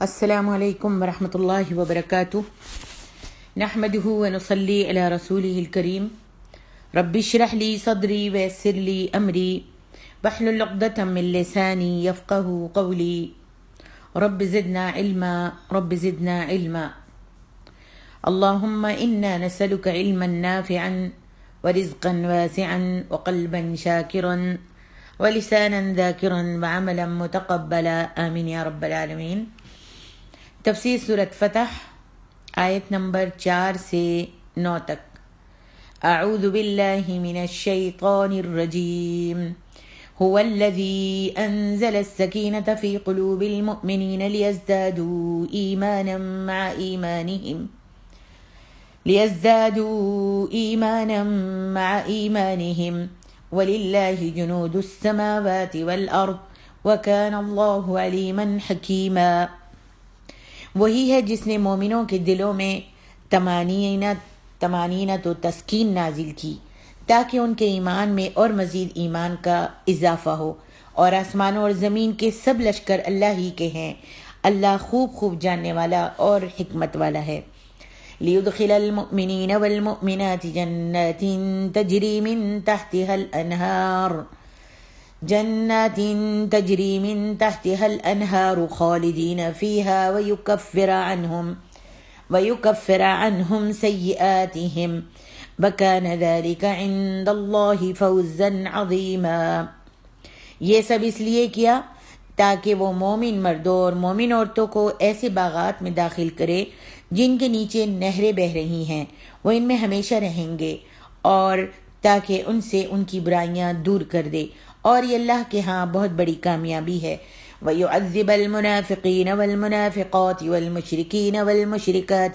السلام علیکم ورحمۃ اللہ وبرکاتہ نحمده ونصلی علی رسولہ الکریم رب اشرح لی صدری ویسر لی امری واحلل عقدۃ من لسانی یفقهوا قولی رب زدنا علما رب زدنا علما اللہم انا نسألک علما نافعا ورزقا واسعا وقلبا شاکرا ولسانا ذاکرا وعملا متقبلا آمین یا رب العالمین۔ تفسیر سورۃ فتح آیت نمبر 4 سے 9 تک۔ اعوذ باللہ من الشیطان الرجیم هو الذی انزل السکینة فی قلوب المؤمنین لیزدادوا ایمانا مع ایمانہم وللہ جنود السماوات والارض وکان اللہ علیما حکیما۔ وہی ہے جس نے مومنوں کے دلوں میں طمانینت و تسکین نازل کی تاکہ ان کے ایمان میں اور مزید ایمان کا اضافہ ہو، اور آسمانوں اور زمین کے سب لشکر اللہ ہی کے ہیں، اللہ خوب خوب جاننے والا اور حکمت والا ہے۔ لیدخل المؤمنین والمؤمنات جنات تجری من تحتها الأنهار خالدین فیہا ویکفر عنہم سیئاتہم وکان ذلک عند اللہ فوزا عظیما۔ یہ سب اس لیے کیا تاکہ وہ مومن مردوں اور مومن عورتوں کو ایسے باغات میں داخل کرے جن کے نیچے نہریں بہہ رہی ہیں، وہ ان میں ہمیشہ رہیں گے، اور تاکہ ان سے ان کی برائیاں دور کر دے، اور یہ اللہ کے ہاں بہت بڑی کامیابی ہے۔ وَيُعَذِّبَ الْمُنَافِقِينَ وَالْمُنَافِقَاتِ وَالْمُشْرِكَاتِ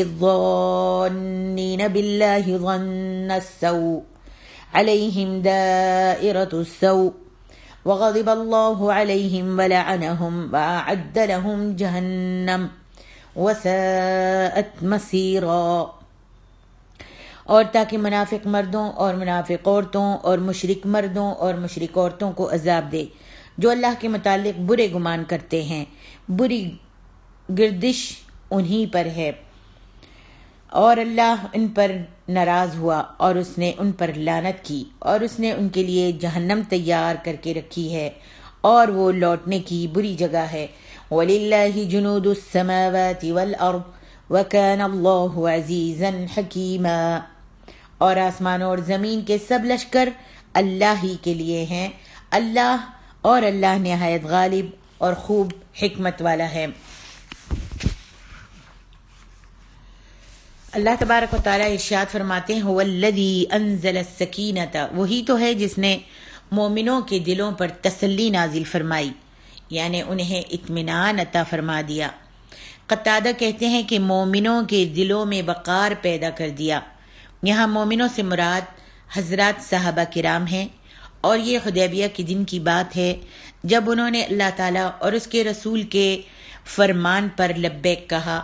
الظَّانِّينَ بِاللَّهِ ظَنَّ السَّوْءِ عَلَيْهِمْ دَائِرَةُ السَّوْءِ وَغَضِبَ اللَّهُ عَلَيْهِمْ وَلَعَنَهُمْ وَأَعَدَّ لَهُمْ جَهَنَّمَ وَسَاءَتْ مَصِيرًا۔ اور تاکہ منافق مردوں اور منافق عورتوں اور مشرک مردوں اور مشرک عورتوں کو عذاب دے جو اللہ کے متعلق برے گمان کرتے ہیں، بری گردش انہی پر ہے، اور اللہ ان پر ناراض ہوا اور اس نے ان پر لعنت کی، اور اس نے ان کے لیے جہنم تیار کر کے رکھی ہے، اور وہ لوٹنے کی بری جگہ ہے۔ وَلِلَّهِ جُنُودُ السَّمَاوَاتِ وَالْأَرْضِ وَكَانَ اللَّهُ عَزِيزًا حَكِيمًا۔ اور آسمانوں اور زمین کے سب لشکر اللہ ہی کے لیے ہیں، اللہ نہایت غالب اور خوب حکمت والا ہے۔ اللہ تبارک و تعالیٰ ارشاد فرماتے ہیں هو الذی انزل السکینۃ، وہی تو ہے جس نے مومنوں کے دلوں پر تسلی نازل فرمائی، یعنی انہیں اطمینان عطا فرما دیا۔ قتادہ کہتے ہیں کہ مومنوں کے دلوں میں وقار پیدا کر دیا۔ یہاں مومنوں سے مراد حضرات صحابہ کرام ہیں، اور یہ حدیبیہ کے دن کی بات ہے جب انہوں نے اللہ تعالیٰ اور اس کے رسول کے فرمان پر لبیک کہا،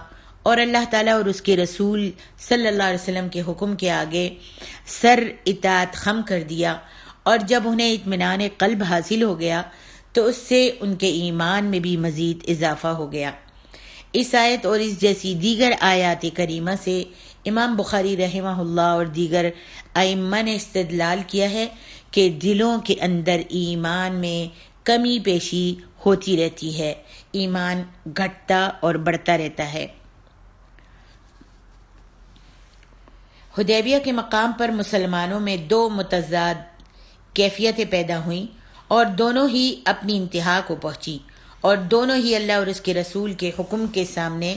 اور اللہ تعالیٰ اور اس کے رسول صلی اللہ علیہ وسلم کے حکم کے آگے سر اطاعت خم کر دیا، اور جب انہیں اطمینان قلب حاصل ہو گیا تو اس سے ان کے ایمان میں بھی مزید اضافہ ہو گیا۔ اس آیت اور اس جیسی دیگر آیات کریمہ سے امام بخاری رحمہ اللہ اور دیگر ائمہ نے استدلال کیا ہے کہ دلوں کے اندر ایمان میں کمی پیشی ہوتی رہتی ہے، ایمان گھٹتا اور بڑھتا رہتا ہے۔ حدیبیہ کے مقام پر مسلمانوں میں دو متضاد کیفیتیں پیدا ہوئیں، اور دونوں ہی اپنی انتہا کو پہنچی، اور دونوں ہی اللہ اور اس کے رسول کے حکم کے سامنے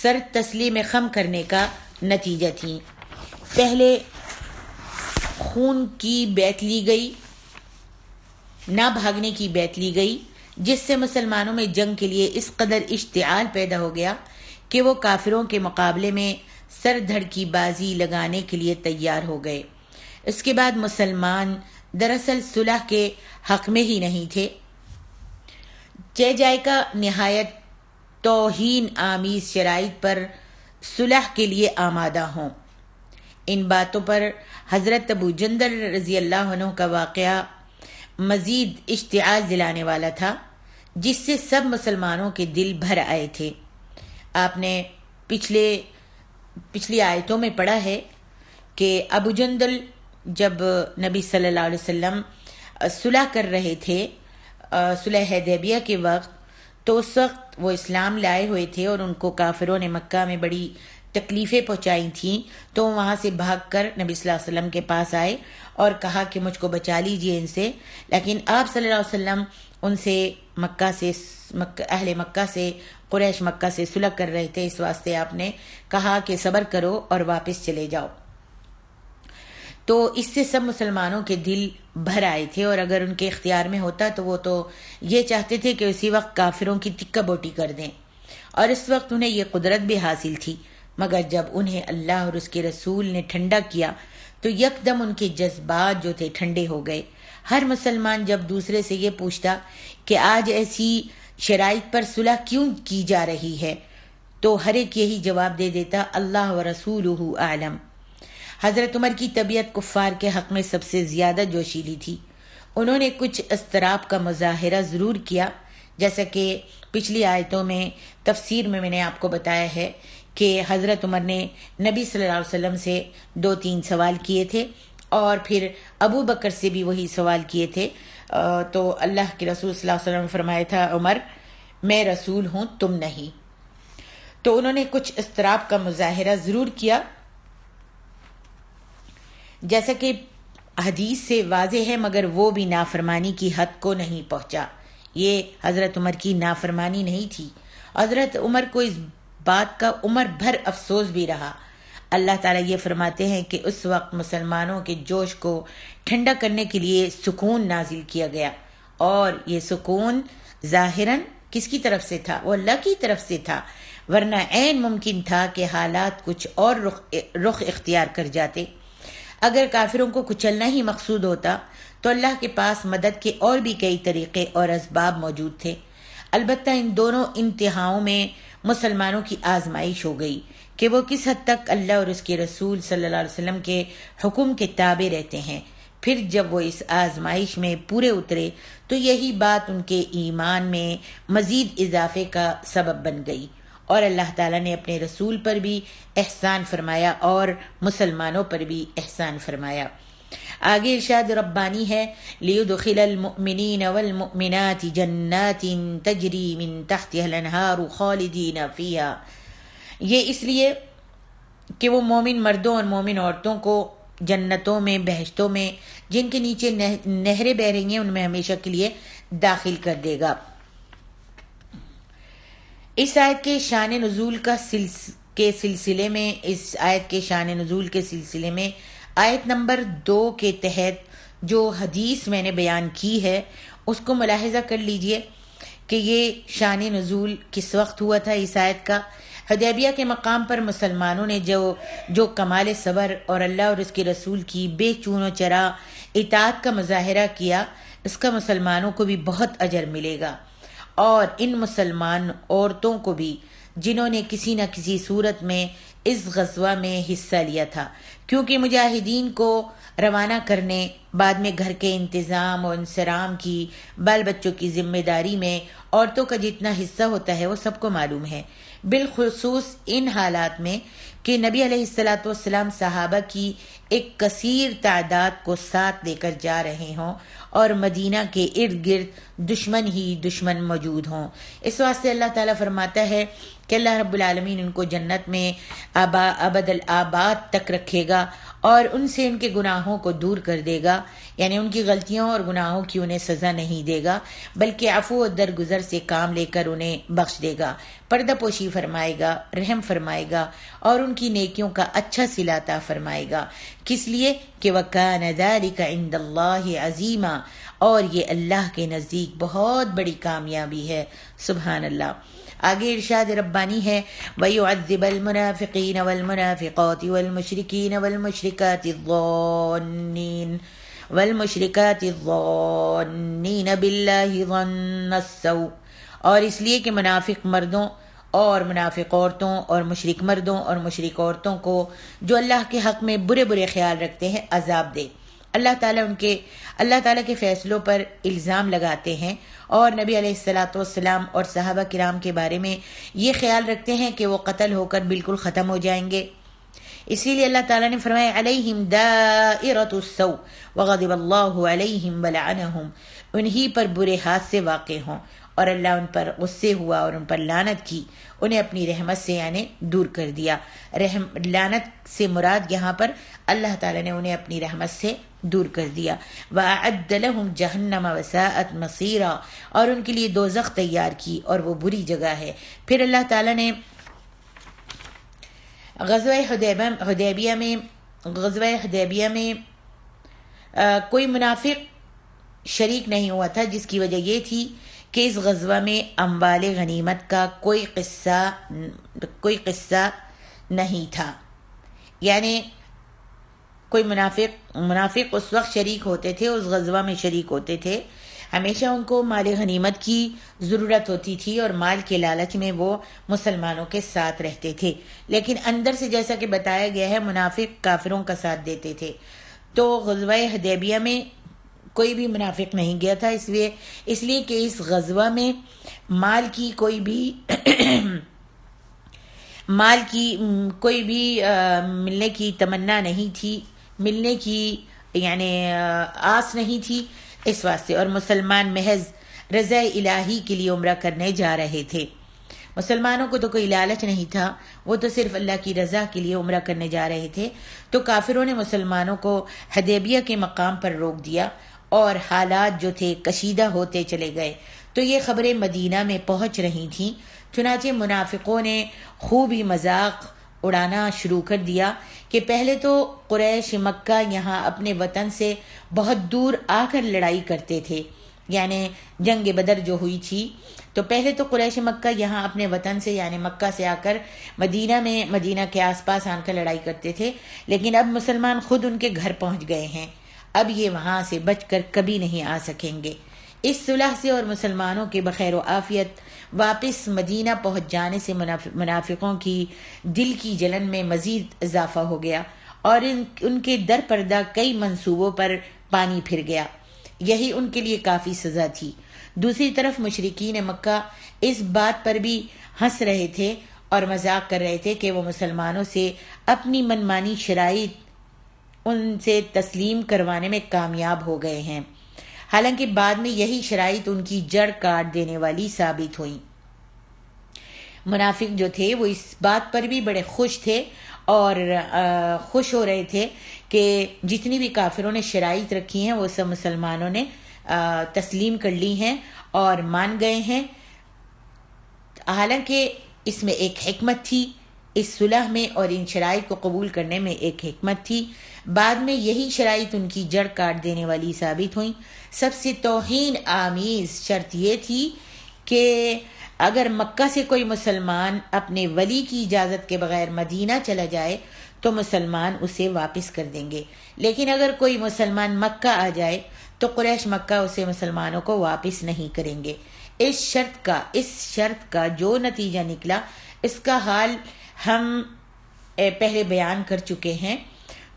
سر تسلیم خم کرنے کا نتیجہ تھیں۔ پہلے خون کی بیعت لی گئی، نہ بھاگنے کی بیعت لی گئی، جس سے مسلمانوں میں جنگ کے لیے اس قدر اشتعال پیدا ہو گیا کہ وہ کافروں کے مقابلے میں سر دھڑ کی بازی لگانے کے لیے تیار ہو گئے۔ اس کے بعد مسلمان دراصل صلح کے حق میں ہی نہیں تھے، جائے کا نہایت توہین آمیز شرائط پر صلح کے لیے آمادہ ہوں۔ ان باتوں پر حضرت ابو جندل رضی اللہ عنہ کا واقعہ مزید اشتعال دلانے والا تھا جس سے سب مسلمانوں کے دل بھر آئے تھے۔ آپ نے پچھلی آیتوں میں پڑھا ہے کہ ابو جندل جب نبی صلی اللہ علیہ وسلم صلح کر رہے تھے صلح حدیبیہ کے وقت، تو اس وقت وہ اسلام لائے ہوئے تھے اور ان کو کافروں نے مکہ میں بڑی تکلیفیں پہنچائی تھیں، تو وہاں سے بھاگ کر نبی صلی اللہ علیہ وسلم کے پاس آئے اور کہا کہ مجھ کو بچا لیجئے ان سے، لیکن آپ صلی اللہ علیہ وسلم ان سے اہل مکہ سے قریش مکہ سے صلح کر رہے تھے، اس واسطے آپ نے کہا کہ صبر کرو اور واپس چلے جاؤ۔ تو اس سے سب مسلمانوں کے دل بھر آئے تھے، اور اگر ان کے اختیار میں ہوتا تو وہ تو یہ چاہتے تھے کہ اسی وقت کافروں کی ٹکہ بوٹی کر دیں، اور اس وقت انہیں یہ قدرت بھی حاصل تھی، مگر جب انہیں اللہ اور اس کے رسول نے ٹھنڈا کیا تو یکدم ان کے جذبات جو تھے ٹھنڈے ہو گئے۔ ہر مسلمان جب دوسرے سے یہ پوچھتا کہ آج ایسی شرائط پر صلح کیوں کی جا رہی ہے، تو ہر ایک یہی جواب دے دیتا اللہ و رسولہ اعلم۔ حضرت عمر کی طبیعت کفار کے حق میں سب سے زیادہ جوشیلی تھی۔ انہوں نے کچھ اضطراب کا مظاہرہ ضرور کیا، جیسا کہ پچھلی آیتوں میں تفسیر میں نے آپ کو بتایا ہے کہ حضرت عمر نے نبی صلی اللہ علیہ وسلم سے 2-3 سوال کیے تھے، اور پھر ابو بکر سے بھی وہی سوال کیے تھے، تو اللہ کے رسول صلی اللہ علیہ وسلم نے فرمایا تھا عمر میں رسول ہوں تم نہیں۔ تو انہوں نے کچھ اضطراب کا مظاہرہ ضرور کیا، جیسا کہ حدیث سے واضح ہے، مگر وہ بھی نافرمانی کی حد کو نہیں پہنچا۔ یہ حضرت عمر کی نافرمانی نہیں تھی۔ حضرت عمر کو اس بات کا عمر بھر افسوس بھی رہا۔ اللہ تعالیٰ یہ فرماتے ہیں کہ اس وقت مسلمانوں کے جوش کو ٹھنڈا کرنے کے لیے سکون نازل کیا گیا، اور یہ سکون ظاہراً کس کی طرف سے تھا؟ وہ اللہ کی طرف سے تھا، ورنہ عین ممکن تھا کہ حالات کچھ اور رخ اختیار کر جاتے۔ اگر کافروں کو کچلنا ہی مقصود ہوتا تو اللہ کے پاس مدد کے اور بھی کئی طریقے اور اسباب موجود تھے۔ البتہ ان دونوں انتہاؤں میں مسلمانوں کی آزمائش ہو گئی کہ وہ کس حد تک اللہ اور اس کے رسول صلی اللہ علیہ وسلم کے حکم کے تابع رہتے ہیں۔ پھر جب وہ اس آزمائش میں پورے اترے تو یہی بات ان کے ایمان میں مزید اضافے کا سبب بن گئی، اور اللہ تعالیٰ نے اپنے رسول پر بھی احسان فرمایا اور مسلمانوں پر بھی احسان فرمایا۔ آگے ارشاد ربانی ہے لِيُدْخِلَ الْمُؤْمِنِينَ وَالْمُؤْمِنَاتِ جَنَّاتٍ تَجْرِي مِن تَحْتِهَا الْأَنْهَارُ خَالِدِينَ فِيهَا، یہ اس لیے کہ وہ مومن مردوں اور مومن عورتوں کو جنتوں میں، بہشتوں میں جن کے نیچے نہریں بہہ رہی ہیں، ان میں ہمیشہ کے لیے داخل کر دے گا۔ اس آیت کے شان نزول کے سلسلے میں آیت نمبر 2 کے تحت جو حدیث میں نے بیان کی ہے اس کو ملاحظہ کر لیجئے کہ یہ شان نزول کس وقت ہوا تھا اس آیت کا۔ حدیبیہ کے مقام پر مسلمانوں نے جو کمال صبر اور اللہ اور اس کے رسول کی بے چون و چرا اطاعت کا مظاہرہ کیا، اس کا مسلمانوں کو بھی بہت اجر ملے گا، اور ان مسلمان عورتوں کو بھی جنہوں نے کسی نہ کسی صورت میں اس غزوہ میں حصہ لیا تھا، کیونکہ مجاہدین کو روانہ کرنے، بعد میں گھر کے انتظام اور انصرام کی، بال بچوں کی ذمہ داری میں عورتوں کا جتنا حصہ ہوتا ہے وہ سب کو معلوم ہے، بالخصوص ان حالات میں کہ نبی علیہ الصلاۃ والسلام صحابہ کی ایک کثیر تعداد کو ساتھ لے کر جا رہے ہوں اور مدینہ کے ارد گرد دشمن موجود ہوں۔ اس واسطے اللہ تعالیٰ فرماتا ہے کہ اللہ رب العالمین ان کو جنت میں ابد الآباد تک رکھے گا اور ان سے ان کے گناہوں کو دور کر دے گا، یعنی ان کی غلطیوں اور گناہوں کی انہیں سزا نہیں دے گا، بلکہ عفو و درگزر سے کام لے کر انہیں بخش دے گا، پردہ پوشی فرمائے گا، رحم فرمائے گا اور ان کی نیکیوں کا اچھا صلہ عطا فرمائے گا۔ کس لیے کہ وَكَانَ ذَلِكَ عِندَ اللَّهِ عَظِيمًا، اور یہ اللہ کے نزدیک بہت بڑی کامیابی ہے۔ سبحان اللہ۔ آگے ارشاد ربانی ہے وَيُعَذِّبَ الْمُنَافِقِينَ وَالْمُنَافِقَاتِ وَالْمُشْرِكِينَ وَالْمُشْرِكَاتِ الظَّانِّينَ بِاللَّهِ ظَنَّ السَّوْءِ، اور اس لیے کہ منافق مردوں اور منافق عورتوں اور مشرک مردوں اور مشرک عورتوں کو جو اللہ کے حق میں برے برے خیال رکھتے ہیں عذاب دے، اللہ تعالیٰ کے فیصلوں پر الزام لگاتے ہیں اور نبی علیہ الصلاۃ والسلام اور صحابہ کرام کے بارے میں یہ خیال رکھتے ہیں کہ وہ قتل ہو کر بالکل ختم ہو جائیں گے. اسی لیے اللہ تعالیٰ نے فرمایا علیہم دائرۃ السوء وغضب اللہ علیہم ولعنہم، انہی پر برے حادثے سے واقع ہوں اور اللہ ان پر غصے ہوا اور ان پر لعنت کی، انہیں اپنی رحمت سے یعنی دور کر دیا. لعنت سے مراد یہاں پر اللہ تعالیٰ نے انہیں اپنی رحمت سے دور کر دیا. وَأَعَدَّ لَهُمْ جَهَنَّمَ وَسَاءَتْ مَصِيرًا، اور ان کے لیے دوزخ تیار کی اور وہ بری جگہ ہے. پھر اللہ تعالیٰ نے غزوہ حدیبیہ میں کوئی منافق شریک نہیں ہوا تھا، جس کی وجہ یہ تھی کہ اس غزوہ میں اموال غنیمت کا کوئی قصہ نہیں تھا. یعنی کوئی منافق اس وقت شریک ہوتے تھے، اس غزوہ میں شریک ہوتے تھے، ہمیشہ ان کو مال غنیمت کی ضرورت ہوتی تھی اور مال کے لالچ میں وہ مسلمانوں کے ساتھ رہتے تھے، لیکن اندر سے جیسا کہ بتایا گیا ہے منافق کافروں کا ساتھ دیتے تھے. تو غزوہ حدیبیہ میں کوئی بھی منافق نہیں گیا تھا، اس لیے کہ اس غزوہ میں مال کی کوئی بھی ملنے کی تمنا نہیں تھی، ملنے کی یعنی آس نہیں تھی اس واسطے. اور مسلمان محض رضا الہی کے لیے عمرہ کرنے جا رہے تھے. مسلمانوں کو تو کوئی لالچ نہیں تھا، وہ تو صرف اللہ کی رضا کے لیے عمرہ کرنے جا رہے تھے. تو کافروں نے مسلمانوں کو حدیبیہ کے مقام پر روک دیا اور حالات جو تھے کشیدہ ہوتے چلے گئے. تو یہ خبریں مدینہ میں پہنچ رہی تھیں، چنانچہ منافقوں نے خوب ہی مذاق اڑانا شروع کر دیا کہ پہلے تو قریش مکہ یہاں اپنے وطن سے بہت دور آ کر لڑائی کرتے تھے. یعنی جنگ بدر جو ہوئی تھی تو پہلے تو قریش مکہ یہاں اپنے وطن سے یعنی مکہ سے آ کر مدینہ کے آس پاس آ کر لڑائی کرتے تھے، لیکن اب مسلمان خود ان کے گھر پہنچ گئے ہیں، اب یہ وہاں سے بچ کر کبھی نہیں آ سکیں گے. اس صلح سے اور مسلمانوں کے بخیر و عافیت واپس مدینہ پہنچ جانے سے منافقوں کی دل کی جلن میں مزید اضافہ ہو گیا اور ان کے در پردہ کئی منصوبوں پر پانی پھر گیا. یہی ان کے لیے کافی سزا تھی. دوسری طرف مشرکین مکہ اس بات پر بھی ہنس رہے تھے اور مذاق کر رہے تھے کہ وہ مسلمانوں سے اپنی منمانی شرائط ان سے تسلیم کروانے میں کامیاب ہو گئے ہیں، حالانکہ بعد میں یہی شرائط ان کی جڑ کاٹ دینے والی ثابت ہوئی. منافق جو تھے وہ اس بات پر بھی بڑے خوش تھے اور خوش ہو رہے تھے کہ جتنی بھی کافروں نے شرائط رکھی ہیں وہ سب مسلمانوں نے تسلیم کر لی ہیں اور مان گئے ہیں. حالانکہ اس میں ایک حکمت تھی، اس صلح میں اور ان شرائط کو قبول کرنے میں ایک حکمت تھی. بعد میں یہی شرائط ان کی جڑ کاٹ دینے والی ثابت ہوئیں. سب سے توہین آمیز شرط یہ تھی کہ اگر مکہ سے کوئی مسلمان اپنے ولی کی اجازت کے بغیر مدینہ چلا جائے تو مسلمان اسے واپس کر دیں گے، لیکن اگر کوئی مسلمان مکہ آ جائے تو قریش مکہ اسے مسلمانوں کو واپس نہیں کریں گے. اس شرط کا جو نتیجہ نکلا اس کا حال ہم پہلے بیان کر چکے ہیں.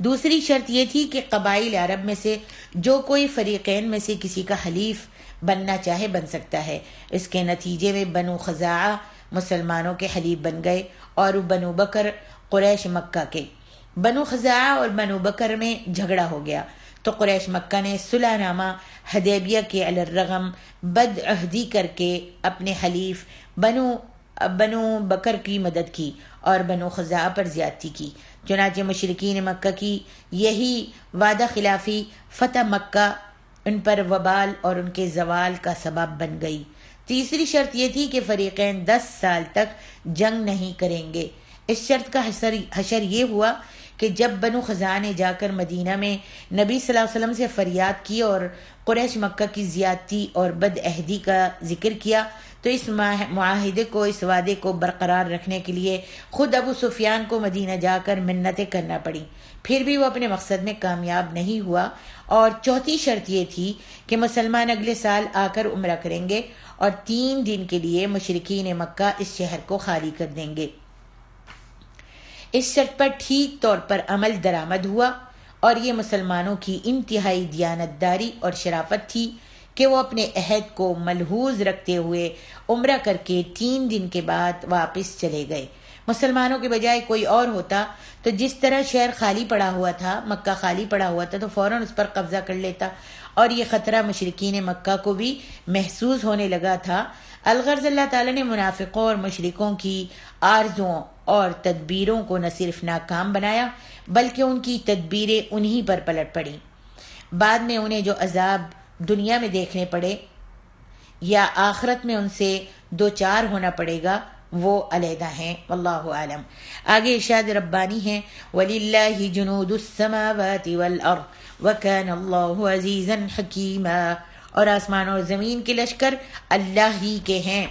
دوسری شرط یہ تھی کہ قبائل عرب میں سے جو کوئی فریقین میں سے کسی کا حلیف بننا چاہے بن سکتا ہے. اس کے نتیجے میں بنو خزاعہ مسلمانوں کے حلیف بن گئے اور بنو بکر قریش مکہ کے. بنو خزاعہ اور بنو بکر میں جھگڑا ہو گیا تو قریش مکہ نے صلح نامہ حدیبیہ کے علی الرغم بد عہدی کر کے اپنے حلیف بنو بکر کی مدد کی اور بنو خزاعہ پر زیادتی کی. چنانچہ مشرکین مکہ کی یہی وعدہ خلافی فتح مکہ ان پر وبال اور ان کے زوال کا سبب بن گئی. تیسری شرط یہ تھی کہ فریقین 10 سال تک جنگ نہیں کریں گے. اس شرط کا حشر یہ ہوا کہ جب بنو خزاعہ نے جا کر مدینہ میں نبی صلی اللہ علیہ وسلم سے فریاد کی اور قریش مکہ کی زیادتی اور بد عہدی کا ذکر کیا تو اس معاہدے کو، اس وعدے کو برقرار رکھنے کے لیے خود ابو سفیان کو مدینہ جا کر منتیں کرنا پڑیں. پھر بھی وہ اپنے مقصد میں کامیاب نہیں ہوا. اور چوتھی شرط یہ تھی کہ مسلمان اگلے سال آ کر عمرہ کریں گے اور 3 دن کے لیے مشرکین مکہ اس شہر کو خالی کر دیں گے. اس شرط پر ٹھیک طور پر عمل درآمد ہوا اور یہ مسلمانوں کی انتہائی دیانتداری اور شرافت تھی کہ وہ اپنے عہد کو ملحوظ رکھتے ہوئے عمرہ کر کے 3 دن کے بعد واپس چلے گئے۔ مسلمانوں کے بجائے کوئی اور ہوتا تو جس طرح شہر خالی پڑا ہوا تھا، مکہ خالی پڑا ہوا تھا، تو فوراً اس پر قبضہ کر لیتا، اور یہ خطرہ مشرکین مکہ کو بھی محسوس ہونے لگا تھا۔ الغرض اللہ تعالیٰ نے منافقوں اور مشرکوں کی آرزوؤں اور تدبیروں کو نہ صرف ناکام بنایا بلکہ ان کی تدبیریں انہی پر پلٹ پڑیں۔ بعد میں انہیں جو عذاب دنیا میں دیکھنے پڑے یا آخرت میں ان سے دوچار ہونا پڑے گا وہ علیحدہ ہیں۔ واللہ عالم۔ آگے ارشاد ربانی ہے وَلِلَّهِ جُنُودُ السَّمَاوَاتِ وَالْأَرْضِ وَكَانَ اللَّهُ عَزِيزًا حَكِيمًا، اور آسمان اور زمین کے لشکر اللہ ہی کے ہیں،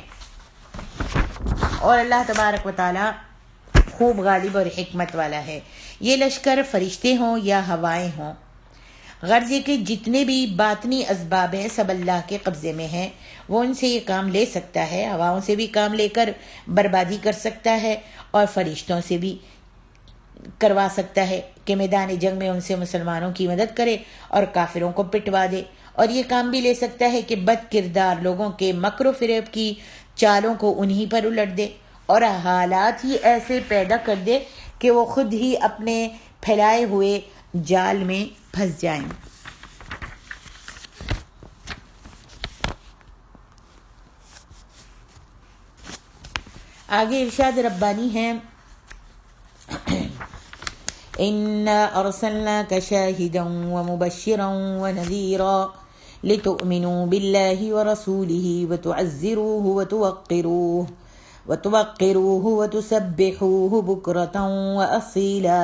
اور اللہ تبارک و تعالی خوب غالب اور حکمت والا ہے۔ یہ لشکر فرشتے ہوں یا ہوائیں ہوں، غرض یہ کہ جتنے بھی باطنی اسباب ہیں سب اللہ کے قبضے میں ہیں۔ وہ ان سے یہ کام لے سکتا ہے، ہواؤں سے بھی کام لے کر بربادی کر سکتا ہے، اور فرشتوں سے بھی کروا سکتا ہے کہ میدان جنگ میں ان سے مسلمانوں کی مدد کرے اور کافروں کو پٹوا دے، اور یہ کام بھی لے سکتا ہے کہ بد کردار لوگوں کے مکر و فریب کی چالوں کو انہی پر الٹ دے، اور حالات ہی ایسے پیدا کر دے کہ وہ خود ہی اپنے پھیلائے ہوئے جال میں پھنس جائیں۔ آگے ارشاد ربانی ہے اِنَّا أَرْسَلْنَاكَ شَاهِدًا وَمُبَشِّرًا وَنَذِيرًا لِتُؤْمِنُوا بِاللَّهِ وَرَسُولِهِ وَتُعَزِّرُوهُ وَتُوَقِّرُوهُ وَتُسَبِّحُوهُ بُكْرَةً وَأَصِيلًا۔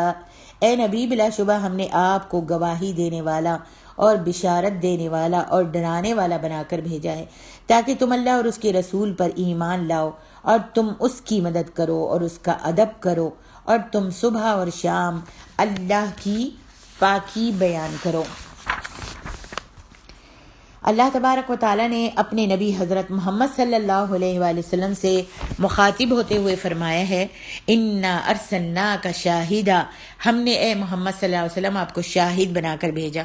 اے نبی، بلا شبہ ہم نے آپ کو گواہی دینے والا اور بشارت دینے والا اور ڈرانے والا بنا کر بھیجا ہے تاکہ تم اللہ اور اس کے رسول پر ایمان لاؤ اور تم اس کی مدد کرو اور اس کا ادب کرو، اور تم صبح اور شام اللہ کی پاکی بیان کرو۔ اللہ تبارک و تعالیٰ نے اپنے نبی حضرت محمد صلی اللہ علیہ وآلہ وسلم سے مخاطب ہوتے ہوئے فرمایا ہے اِنَّا أَرْسَلْنَاكَ شَاهِدًا، ہم نے اے محمد صلی اللہ علیہ وسلم آپ کو شاہد بنا کر بھیجا،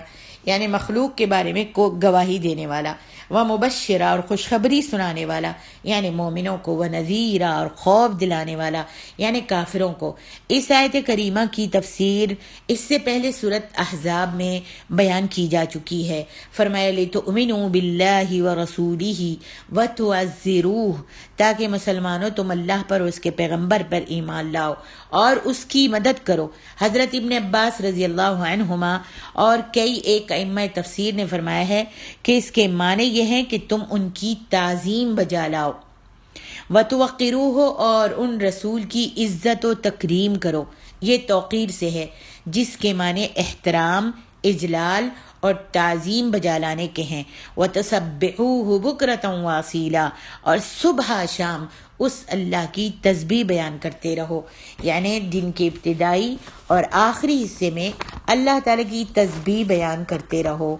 یعنی مخلوق کے بارے میں گواہی دینے والا، وَمُبَشِّرًا، اور خوشخبری سنانے والا یعنی مومنوں کو، وَنَذِيرًا، اور خوف دلانے والا یعنی کافروں کو۔ اس آیت کریمہ کی تفسیر اس سے پہلے سورۃ احزاب میں بیان کی جا چکی ہے۔ فرمایا لِتُؤْمِنُوا بِاللَّهِ وَرَسُولِهِ وَتُعَزِّرُوهُ، تاکہ مسلمانوں تم اللہ پر اور اس کے پیغمبر پر ایمان لاؤ اور اس کی مدد کرو۔ حضرت ابن عباس رضی اللہ عنہما اور کئی ایک ائمہ تفسیر نے فرمایا ہے کہ اس کے معنی یہ ہیں کہ تم ان کی تعظیم بجا لاؤ، وَتُوَقِّرُوهُ، اور ان رسول کی عزت و تکریم کرو۔ یہ توقیر سے ہے جس کے معنی احترام، اجلال اور تعظیم بجا لانے کے ہیں۔ وَتَسَبِّحُوهُ بُكْرَةً وَأَصِيلًا، اور صبح شام اس اللہ کی تسبیح بیان کرتے رہو، یعنی دن کے ابتدائی اور آخری حصے میں اللہ تعالیٰ کی تسبیح بیان کرتے رہو۔